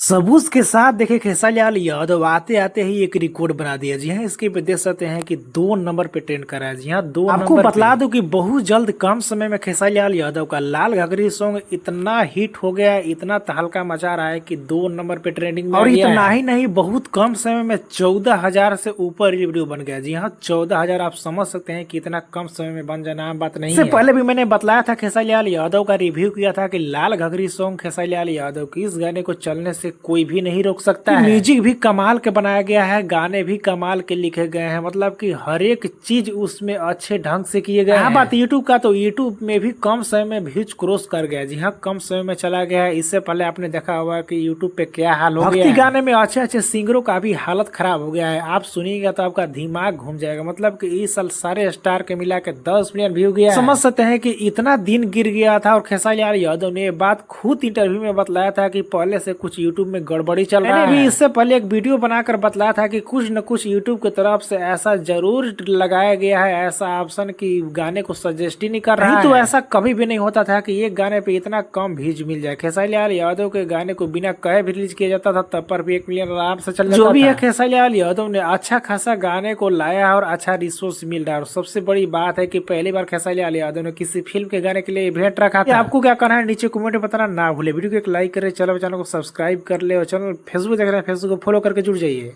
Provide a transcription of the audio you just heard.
सबूत के साथ देखे खेसारी यादव आते आते ही एक रिकॉर्ड बना दिया। जी हाँ, इसके पे देख सकते हैं कि 2 नंबर पे ट्रेंड कर रहा है। जी हाँ, आपको बतला दूं कि बहुत जल्द कम समय में खेसारी यादव का लाल घाघरी सॉन्ग इतना हिट हो गया है, इतना तहलका मचा रहा है कि 2 नंबर पे ट्रेंडिंग में और इतना ही नहीं, बहुत कम समय में 14,000 से ऊपर ये वीडियो बन गया। जी हाँ, 14,000 आप समझ सकते हैं कि इतना कम समय में बन जाना आम बात नहीं है। पहले भी मैंने बताया था, खेसारी यादव का रिव्यू किया था कि लाल घाघरी सॉन्ग खेसारी यादव की इस गाने को चलने से कोई भी नहीं रोक सकता है। म्यूजिक भी कमाल के बनाया गया है, गाने भी कमाल के लिखे गए हैं, मतलब कि हर एक चीज उसमें अच्छे ढंग से किए गए हैं। बात यूट्यूब का, तो यूट्यूब में भी कम समय में व्यूज क्रॉस कर गया। जी हाँ, कम समय में चला गया है। इससे पहले आपने देखा होगा कि यूट्यूब पे क्या हाल हो गया है। गाने में अच्छे अच्छे सिंगरों का भी हालत खराब हो गया है। आप सुनिएगा तो आपका दिमाग घूम जाएगा। मतलब कि इस साल सारे स्टार के मिला के 10 मिलियन व्यू गया। समझ सकते हैं कि इतना दिन गिर गया था। और खेसारी यादव ने ये बात खुद इंटरव्यू में बतलाया था कि पहले से कुछ यूट्यूब में गड़बड़ी चल रहा है। मैंने भी इससे पहले एक वीडियो बनाकर बतलाया था कि कुछ न कुछ यूट्यूब की तरफ से ऐसा जरूर लगाया गया है, ऐसा ऑप्शन कि गाने को सजेस्ट ही नहीं कर रहा है। तो ऐसा कभी भी नहीं होता था कि ये गाने पे इतना कम व्यूज मिल जाए। खेसारी यादव के गाने को बिना कहे भी रिलीज किया जाता था, तब पर भी 1 मिलियन आराम से चल जाता था। जो भी है, खेसारी यादव ने अच्छा खासा गाने को लाया है और अच्छा रिसोर्स मिल रहा है। और सबसे बड़ी बात है कि पहली बार खेसारी यादव ने किसी फिल्म के गाने के लिए इवेंट रखा था। आपको क्या करना है नीचे कमेंट में बताना ना भूले। वीडियो को एक लाइक करे, चैनल को सब्सक्राइब कर ले और चैनल फेसबुक देख रहे हैं फेसबुक को फॉलो करके जुड़ जाइए।